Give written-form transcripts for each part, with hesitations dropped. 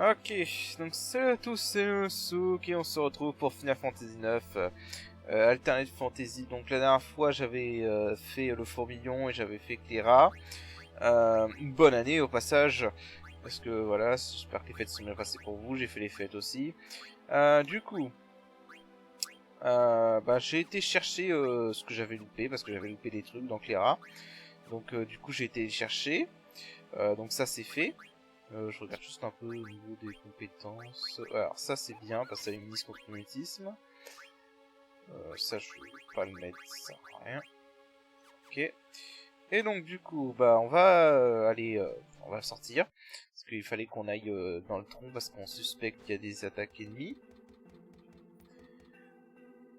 Ok, donc salut à tous, c'est Souk et on se retrouve pour Final Fantasy IX Alternative Fantasy. Donc la dernière fois j'avais fait le Fourmilion et j'avais fait Clara. Une bonne année au passage, parce que voilà, j'espère que les fêtes sont bien passées pour vous, j'ai fait les fêtes aussi. Du coup, j'ai été chercher ce que j'avais loupé, parce que j'avais loupé des trucs dans Clara. Donc du coup j'ai été les chercher, donc ça c'est fait. Je regarde juste un peu au niveau des compétences. Alors ça c'est bien parce que ça immunise contre le mutisme. Ça je vais pas le mettre, ça sert à rien. Ok. Et donc du coup on va on va sortir. Parce qu'il fallait qu'on aille dans le tronc parce qu'on suspecte qu'il y a des attaques ennemies.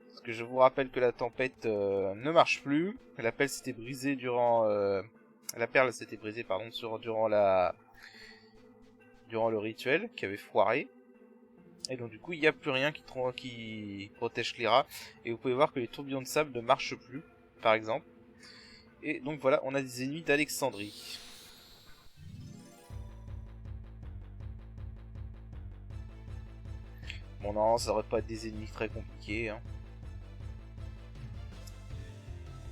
Parce que je vous rappelle que la tempête ne marche plus. La perle s'était brisée durant... La perle s'était brisée pardon durant le rituel qui avait foiré. Et donc du coup il n'y a plus rien qui protège Clara. Et vous pouvez voir que les tourbillons de sable ne marchent plus, par exemple. Et donc voilà, on a des ennemis d'Alexandrie. Bon non, ça devrait pas être des ennemis très compliqués. Hein.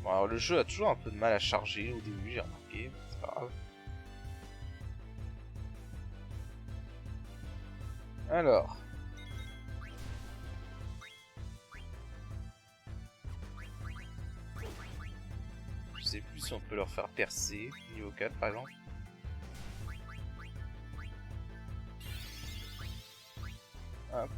Bon alors le jeu a toujours un peu de mal à charger au début, j'ai remarqué. C'est pas grave. Alors... Je sais plus si on peut leur faire percer, niveau 4 par exemple. Hop.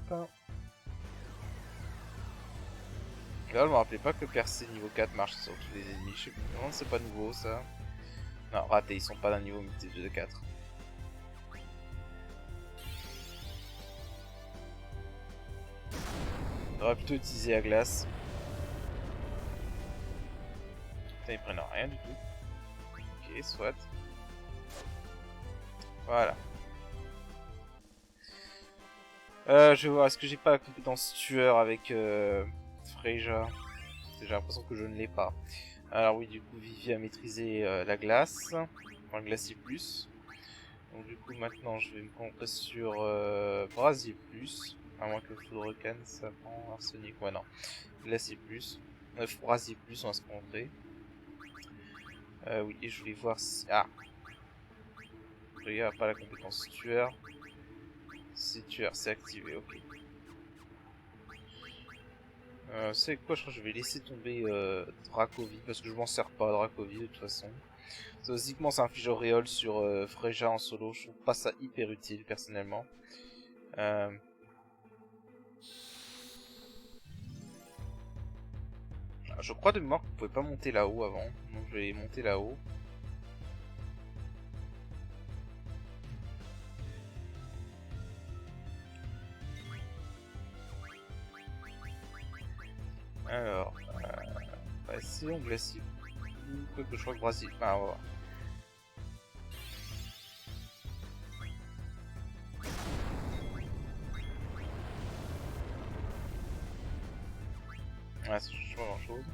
Là, je me rappelais pas que percer niveau 4 marche sur tous les ennemis. Je sais plus. Non, c'est pas nouveau ça. Non, raté, ils sont pas d'un niveau de 4. On aurait plutôt utilisé la glace. Putain, ils prennent rien du tout. Ok, soit. Voilà. Je vais voir, est-ce que j'ai pas la compétence tueur avec Freyja? J'ai l'impression que je ne l'ai pas. Alors oui, du coup, Vivi a maîtrisé la glace. Enfin, glacier plus. Donc du coup, maintenant, je vais me concentrer sur Brasier plus. À moins que Foudre Canne, ça prend Arsenic. Ouais, non. Glacier plus. Brasier plus, on va se concentrer. Oui, et je voulais voir si... Ah! Il n'y a pas la compétence tueur. C'est tueur, c'est activé, ok. C'est quoi, je crois que je vais laisser tomber Dracovi, parce que je m'en sers pas, Dracovi, de toute façon. Basiquement, ça inflige auréole sur Freyja en solo, je trouve pas ça hyper utile, personnellement. Je crois de mémoire que vous pouvez pas monter là-haut avant, donc je vais monter là-haut. Alors, essayons glacier. Quoi que je crois que Brasil. Ah, on va voir. Ouais, ça change pas grand chose.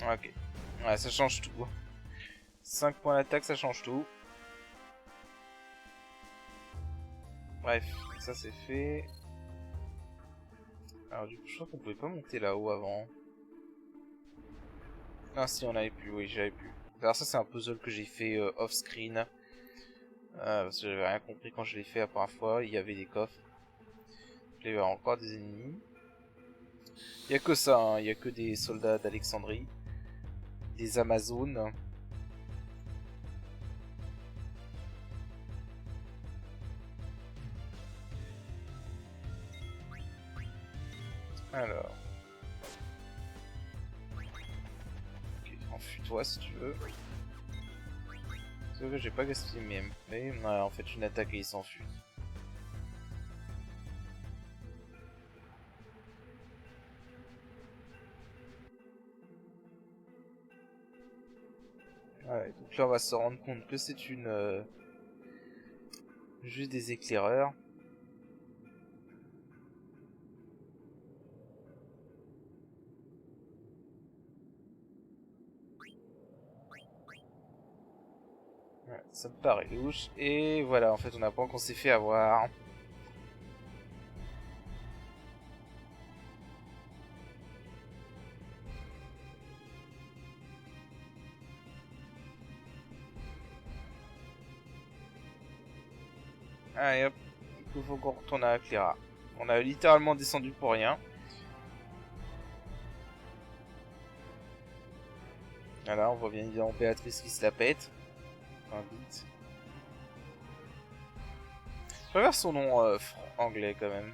Ok. Ouais, ça change tout. 5 points d'attaque, ça change tout. Bref, ça c'est fait. Alors du coup, je crois qu'on pouvait pas monter là-haut avant. Ah si, on avait pu, oui, j'avais pu. Alors ça c'est un puzzle que j'ai fait off-screen. Parce que j'avais rien compris quand je l'ai fait la première fois. Il y avait des coffres. Il y avait encore des ennemis. Il y a que ça, hein. Il y a que des soldats d'Alexandrie. Des Amazones. Alors. Ok, enfuis-toi si tu veux. C'est vrai que j'ai pas gaspillé mes MP. Ouais, en fait, une attaque et il s'enfuit. Ouais, donc là on va se rendre compte que c'est une... juste des éclaireurs. Ça me paraît louche. Et voilà, en fait, on apprend qu'on s'est fait avoir. Allez hop, il faut qu'on retourne à Clara. On a littéralement descendu pour rien. Voilà, on voit bien évidemment Béatrice qui se la pète. Enfin, vite. Je préfère son nom anglais quand même.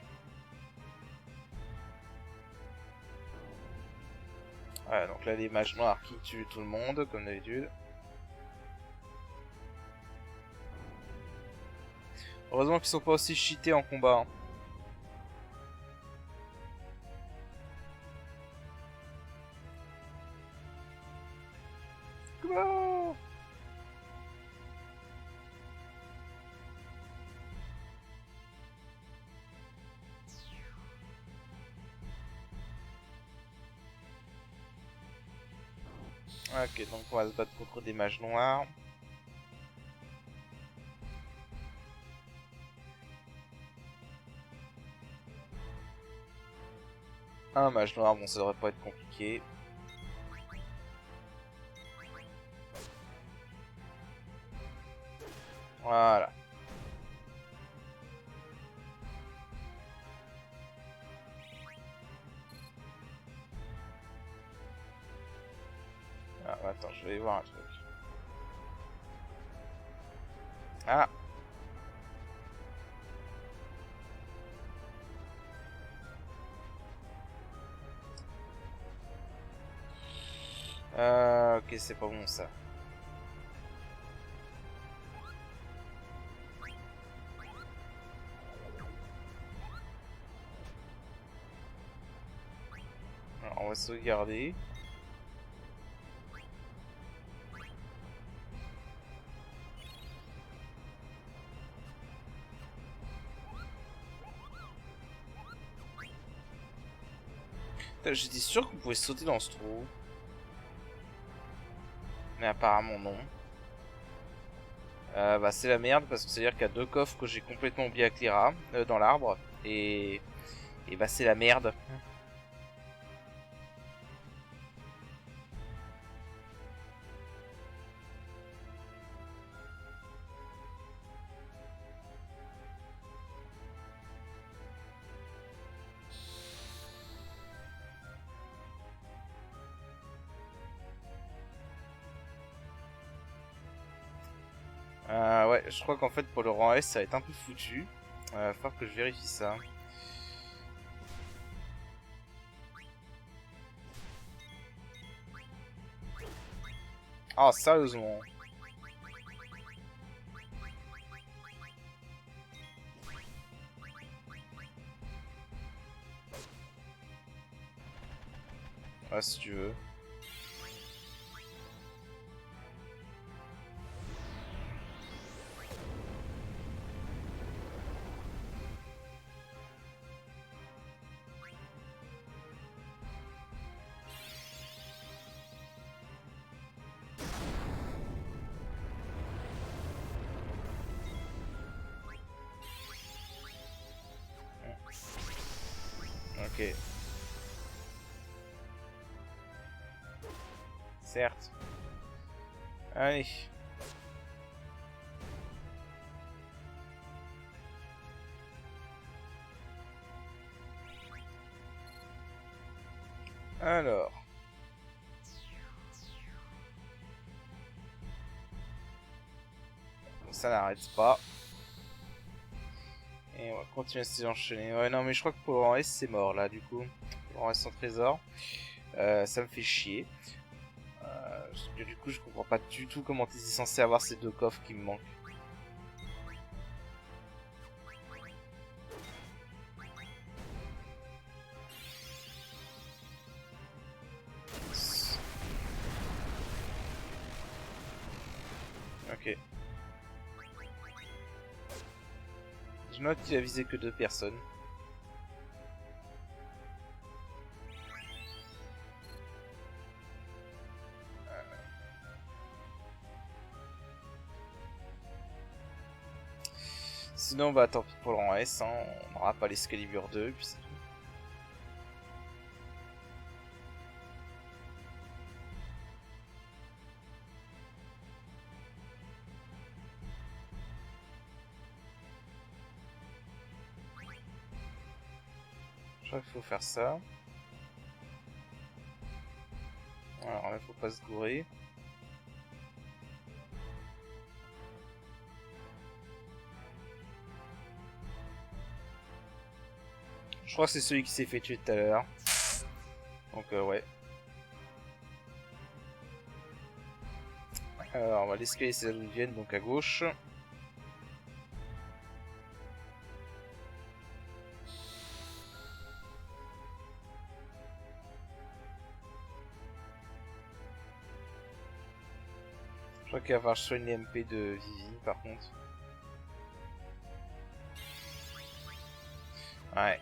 Voilà, donc là les mages noirs qui tuent tout le monde, comme d'habitude. Heureusement qu'ils sont pas aussi cheatés en combat. Hein. Ok, donc on va se battre contre des mages noirs. Un mage noir, bon ça devrait pas être compliqué. Voilà. Ah, attends, je vais aller voir un truc. Ah. Ok, c'est pas bon ça. Alors, on va sauvegarder. J'étais sûr qu'on pouvait sauter dans ce trou. Mais apparemment non. Bah c'est la merde parce que c'est à dire qu'il y a deux coffres que j'ai complètement oublié à Clara dans l'arbre. Et bah c'est la merde. Ouais, je crois qu'en fait pour le rang S ça va être un peu foutu. Va falloir que je vérifie ça. Ah, sérieusement. Ouais, si tu veux. Ok. Certes. Allez. Alors. Ça n'arrête pas. Et on va continuer à s'enchaîner. Ouais, non, mais je crois que pour le rang S, c'est mort là, du coup. Pour le rang S sans trésor. Ça me fait chier. Parce que du coup, je comprends pas du tout comment t'es censé avoir ces deux coffres qui me manquent. Ok. Je note qu'il a visé que deux personnes. Sinon, bah tant pis pour le rang S, hein. On n'aura pas l'Excalibur 2, et puis c'est tout. Je crois qu'il faut faire ça. Alors là, faut pas se gourer. Je crois que c'est celui qui s'est fait tuer tout à l'heure. Donc ouais. Alors, on va l'escalier, c'est là d'où ils viennent, donc à gauche. Je crois qu'il va falloir soigner les MP de Vivi, par contre. Ouais.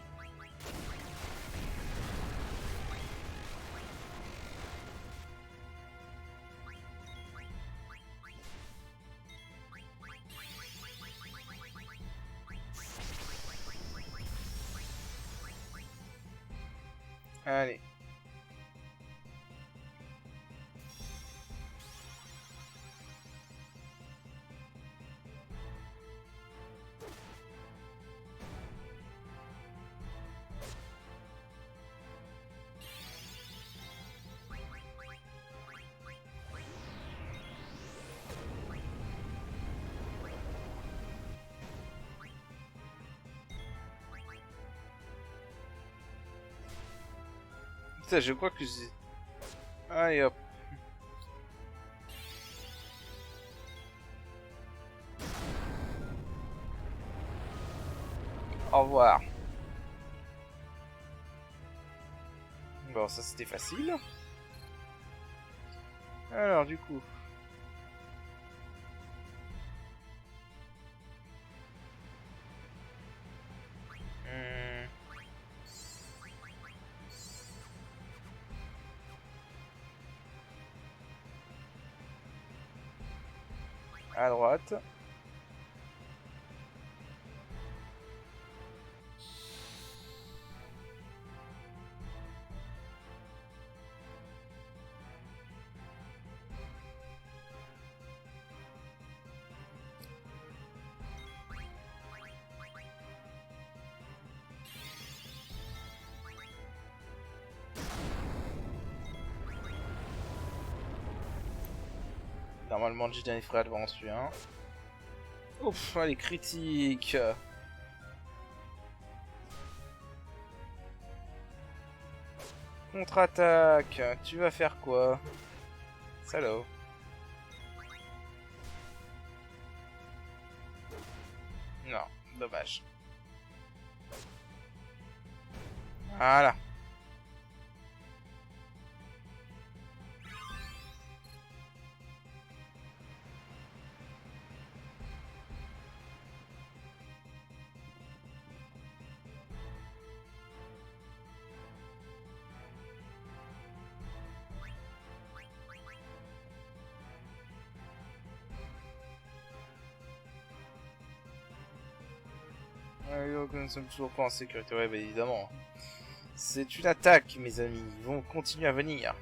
Allez. Putain, je crois que j'ai... Allez hop. Au revoir. Bon, ça c'était facile. Alors, du coup... À droite. Normalement, Jidan il ferait devant celui-là. Ouf, allez, critique. Contre-attaque. Tu vas faire quoi? Salaud. Non, dommage. Voilà. Nous ne sommes toujours pas en sécurité, ouais, bah évidemment. C'est une attaque, mes amis. Ils vont continuer à venir.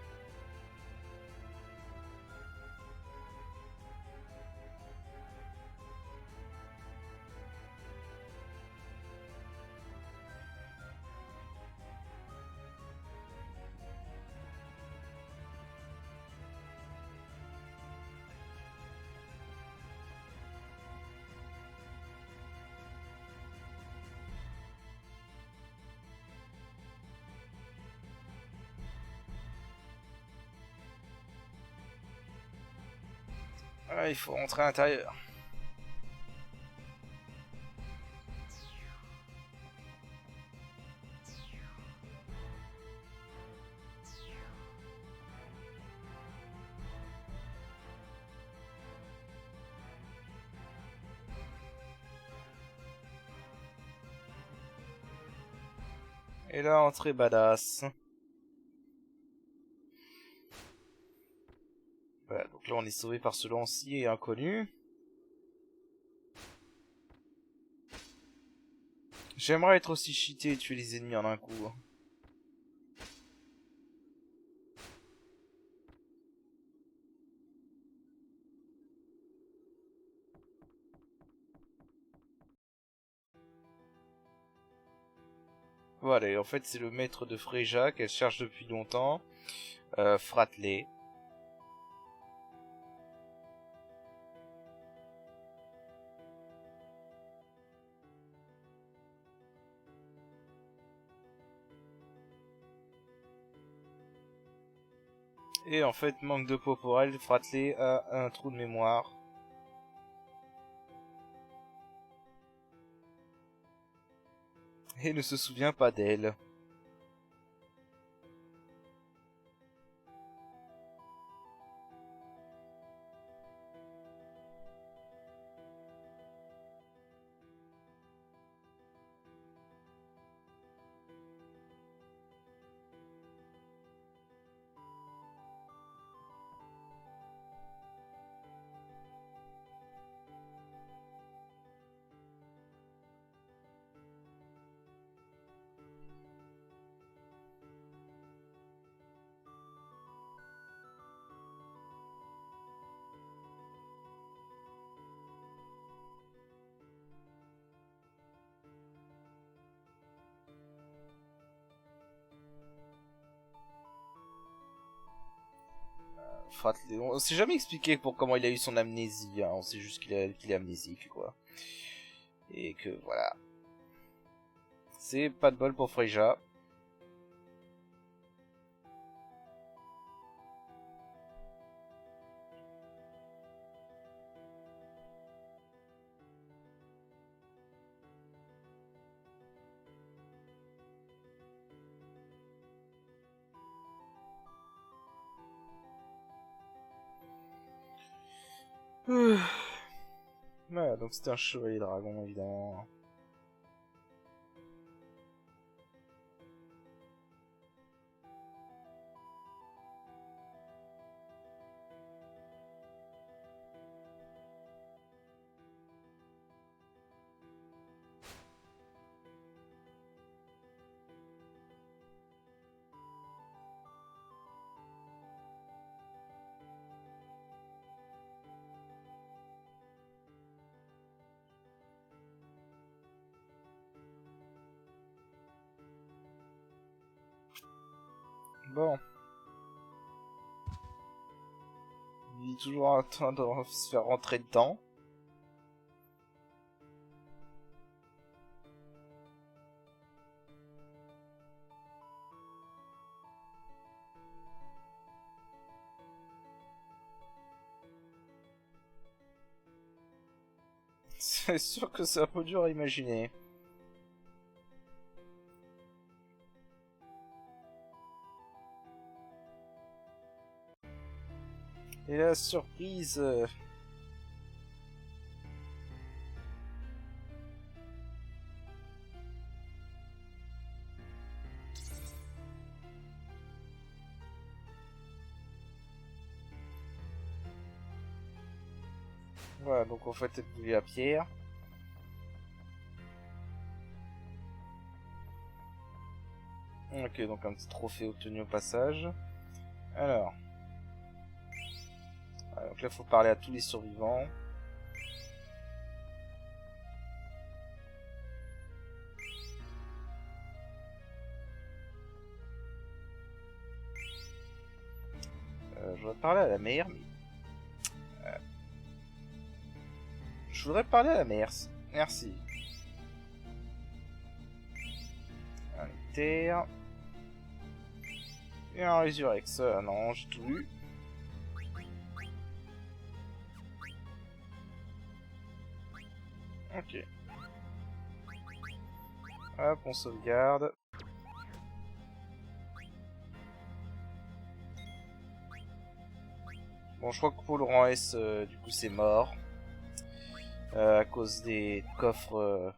Ah, il faut rentrer à l'intérieur. Et là, entrée badass. Voilà, donc là on est sauvé par ce lancier inconnu. J'aimerais être aussi cheaté et tuer les ennemis en un coup. Voilà, et en fait c'est le maître de Freja qu'elle cherche depuis longtemps. Fratley. Et en fait, manque de peau pour elle, Fratley a un trou de mémoire. Et ne se souvient pas d'elle. Fratley, on s'est jamais expliqué pour comment il a eu son amnésie, hein. On sait juste qu'il est amnésique, quoi. Et que voilà. C'est pas de bol pour Freja. Voilà, donc c'était un chevalier dragon, évidemment. Bon. Il est toujours en train de se faire rentrer dedans. C'est sûr que c'est un peu dur à imaginer. Et la surprise... Voilà, donc en fait, elle brûle la pierre. Ok, donc un petit trophée obtenu au passage. Alors. Voilà, donc là, il faut parler à tous les survivants. Je voudrais parler à la mère, mais... Je voudrais parler à la mère. Merci. Un terre. Et un résurrex. Non, j'ai tout lu. Ok. Hop, on sauvegarde. Bon, je crois que pour Laurent S, du coup, c'est mort. À cause des coffres...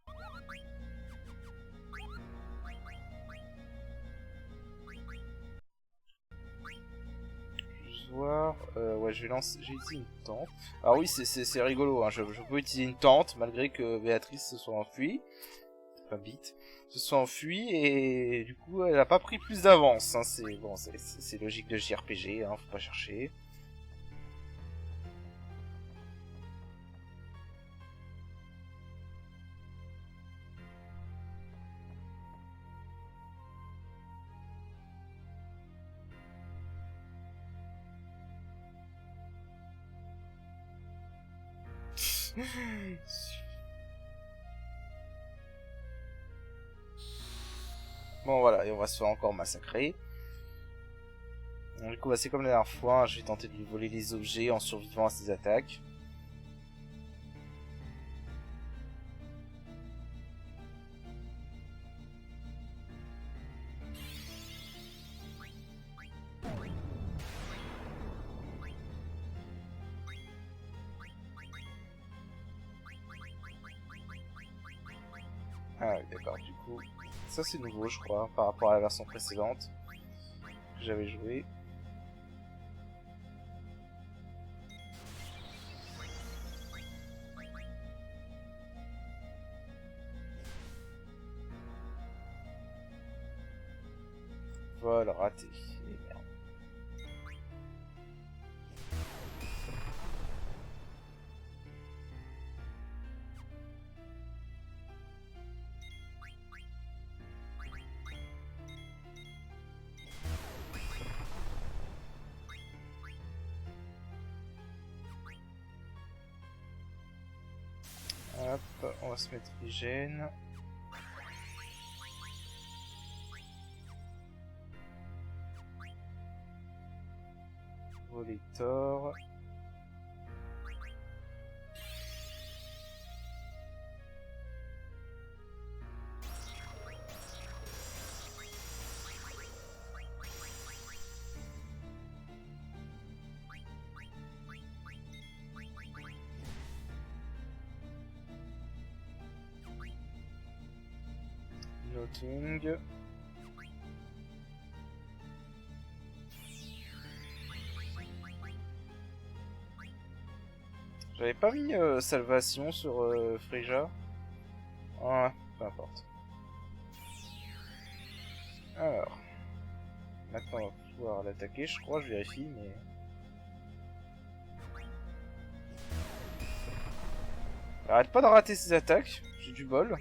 Voir. Ouais, je vais lancer. J'ai utilisé une tente. Alors oui, c'est rigolo. Hein. Je peux utiliser une tente malgré que Béatrice se soit enfuie. enfin Bit, se sont enfuis et du coup elle a pas pris plus d'avance. Hein. C'est bon, c'est logique de JRPG, hein, faut pas chercher. Bon voilà, et on va se faire encore massacrer. Donc, du coup, bah, c'est comme la dernière fois, hein, je vais tenter de lui voler les objets en survivant à ses attaques. Ah oui, d'accord, du coup, ça c'est nouveau, je crois, par rapport à la version précédente que j'avais joué. Voilà, raté. Et merde. Hop, on va se mettre hygiène. Voler Thor. Notung. J'avais pas mis Salvation sur Freyja. Ouais, peu importe. Alors, maintenant on va pouvoir l'attaquer, je crois, je vérifie, mais... Arrête pas de rater ses attaques, j'ai du bol.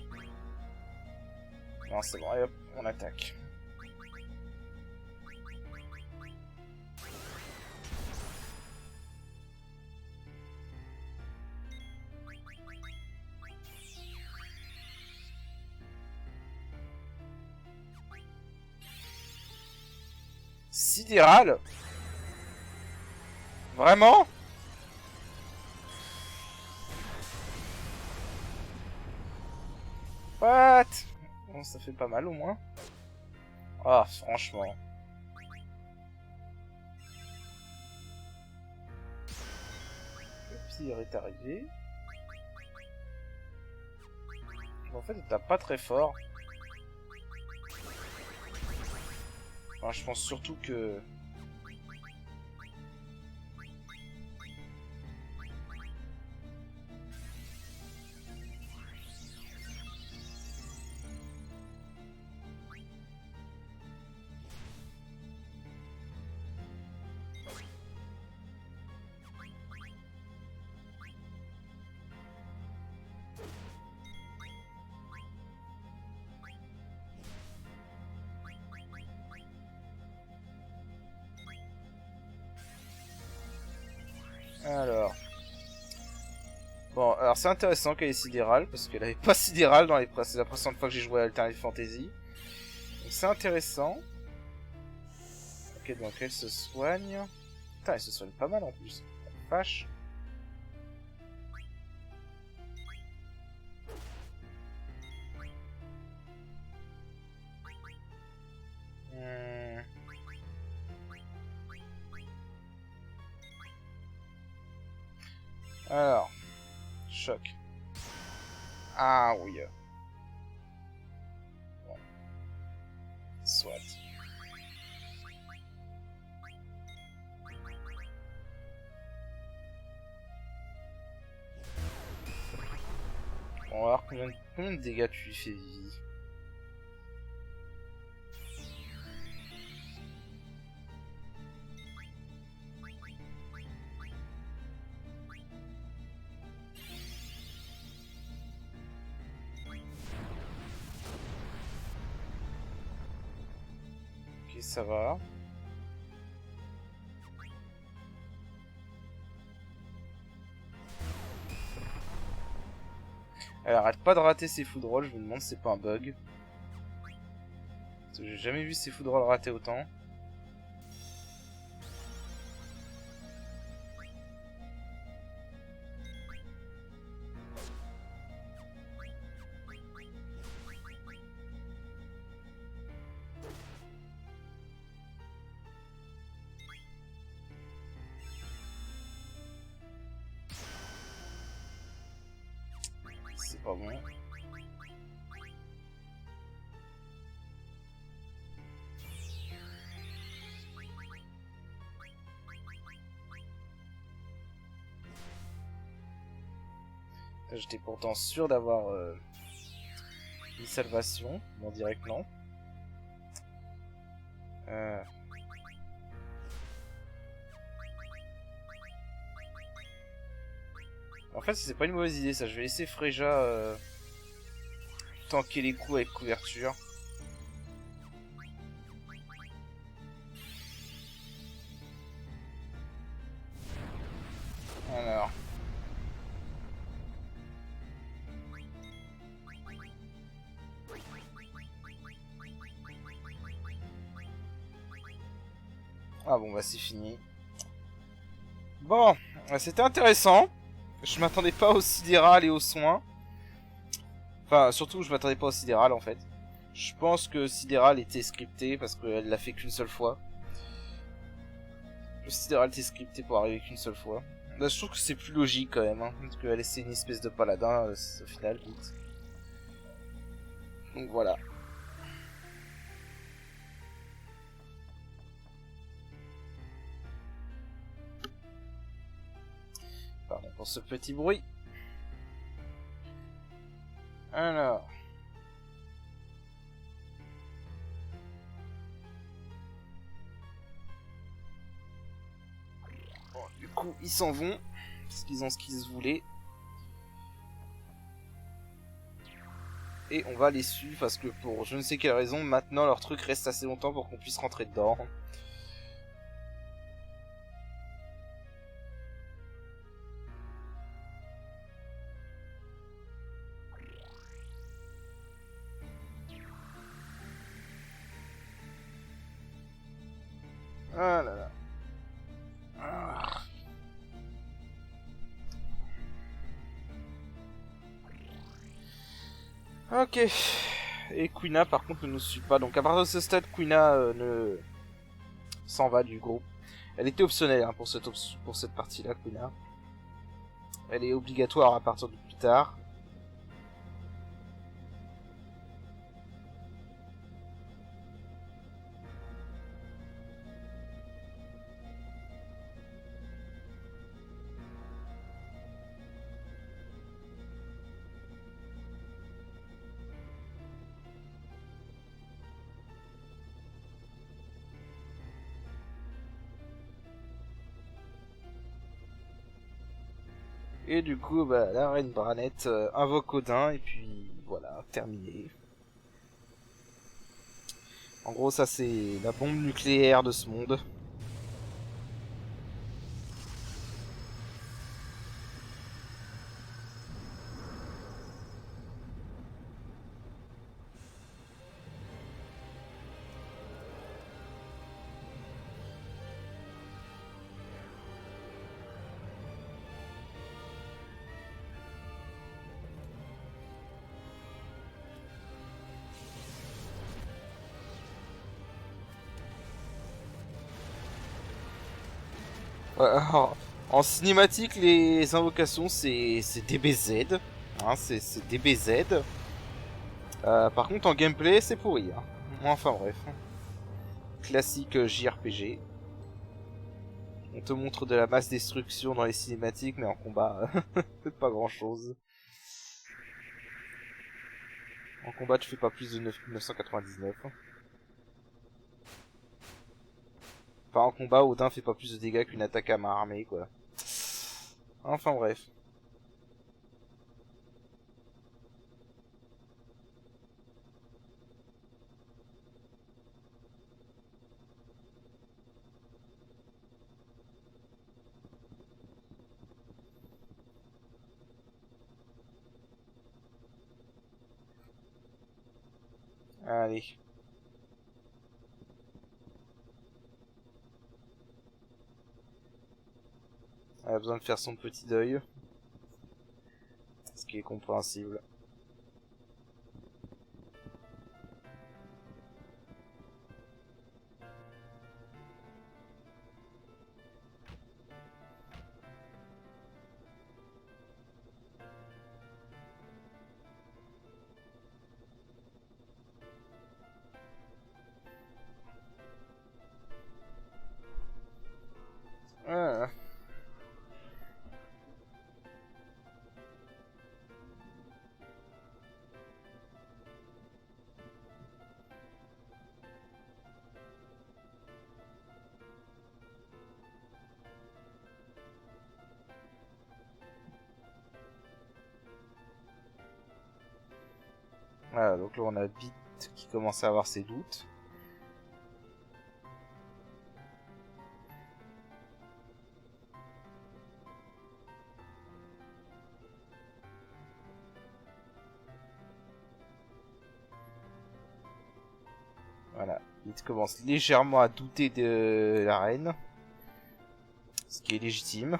Non, c'est bon, allez hop, on attaque. Sidéral? Vraiment? What? Bon, ça fait pas mal au moins. Ah, franchement. Le pire est arrivé. En fait, il tape pas très fort. Enfin, je pense surtout que... Alors... Bon, alors c'est intéressant qu'elle ait sidéral, parce qu'elle avait pas sidéral dans les c'est la précédente fois que j'ai joué à Alternative Fantasy. Donc c'est intéressant. Ok, donc elle se soigne. Putain, elle se soigne pas mal en plus. Vache. Alors, choc. Ah oui. Bon. Soit. On va voir Combien de dégâts tu lui fais, Vivi? Ok, ça va. Elle arrête pas de rater ses foudrolls, je me demande si c'est pas un bug. Parce que j'ai jamais vu ses foudrolls rater autant. C'est pas bon. J'étais pourtant sûr d'avoir une salvation. Bon, direct non. En fait, c'est pas une mauvaise idée ça. Je vais laisser Freja tanker les coups avec couverture. Alors. Ah bon, bah c'est fini. Bon, c'était intéressant. Je m'attendais pas au sidéral et aux soins. Enfin, surtout, je m'attendais pas au sidéral en fait. Je pense que sidéral était scripté parce qu'elle l'a fait qu'une seule fois. Le sidéral était scripté pour arriver qu'une seule fois. Là, je trouve que c'est plus logique quand même, hein, parce qu'elle laissait une espèce de paladin au final. Donc voilà. Pardon pour ce petit bruit. Alors. Bon, du coup, ils s'en vont. Parce qu'ils ont ce qu'ils voulaient. Et on va les suivre parce que pour je ne sais quelle raison, maintenant leur truc reste assez longtemps pour qu'on puisse rentrer dedans. Ah là là. Ah. Ok. Et Quina par contre ne nous suit pas. Donc à partir de ce stade, Quina ne s'en va du groupe. Elle était optionnelle hein, pour cette partie-là, Quina. Elle est obligatoire à partir de plus tard. Et du coup, bah, la reine Branette invoque Odin, et puis voilà, terminé. En gros, ça c'est la bombe nucléaire de ce monde. Alors, en cinématique, les invocations c'est DBZ. Hein, c'est DBZ. Par contre, en gameplay, c'est pourri. Hein. Enfin bref. Classique JRPG. On te montre de la masse destruction dans les cinématiques, mais en combat, pas grand chose. En combat, tu fais pas plus de 999. Enfin, en combat, Odin fait pas plus de dégâts qu'une attaque à main armée, quoi. Enfin, bref. Allez. Elle a besoin de faire son petit deuil. Ce qui est compréhensible. Ah. Voilà, donc là on a Beat qui commence à avoir ses doutes. Voilà, Beat commence légèrement à douter de la reine. Ce qui est légitime.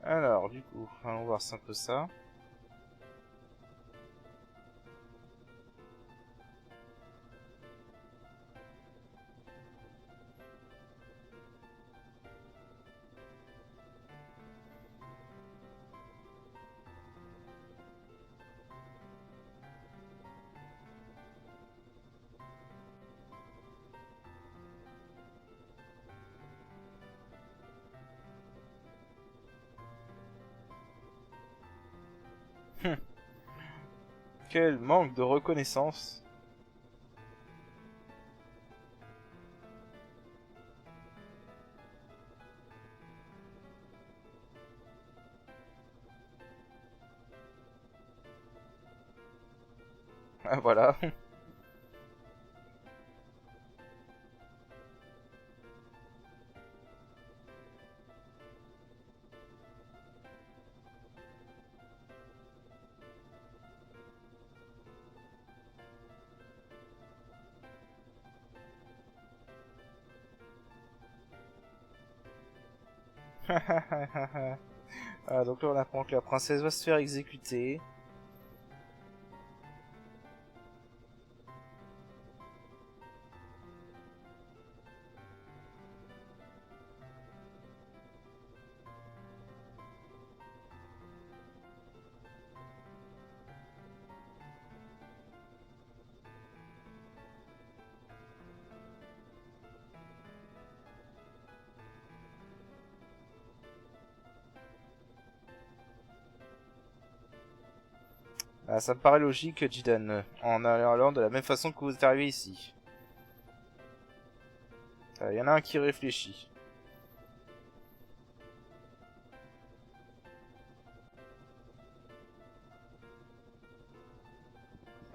Alors, du coup, allons voir un peu ça. Quel manque de reconnaissance. Ah, voilà. Ah, donc là on apprend que la princesse va se faire exécuter. Ah, ça me paraît logique, Jidan, en allant de la même façon que vous êtes arrivé ici. Il y en a un qui réfléchit.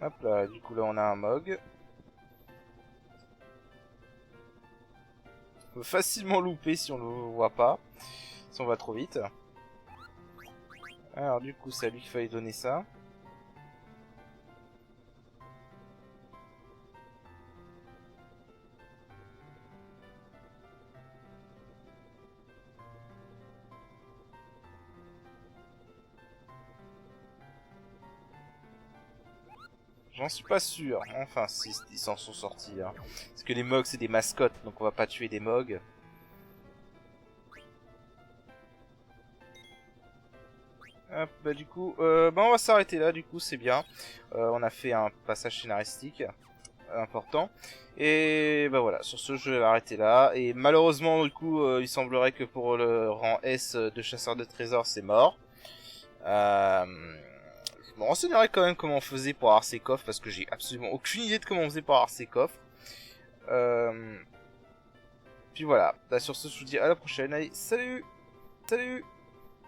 Hop là, du coup là on a un Mog. On peut facilement louper si on le voit pas. Si on va trop vite. Alors du coup c'est à lui qu'il fallait donner ça. J'en suis pas sûr. Enfin, si, ils s'en sont sortis. Hein. Parce que les Mogs, c'est des mascottes, donc on va pas tuer des Mogs. Hop, bah du coup, bah on va s'arrêter là, du coup c'est bien. On a fait un passage scénaristique important. Et bah voilà, sur ce je vais m'arrêter là. Et malheureusement du coup il semblerait que pour le rang S de chasseur de trésors c'est mort. Je me renseignerai quand même comment on faisait pour avoir ces coffres parce que j'ai absolument aucune idée de comment on faisait pour avoir ces coffres. Puis voilà, bah, sur ce je vous dis à la prochaine, allez salut. Salut.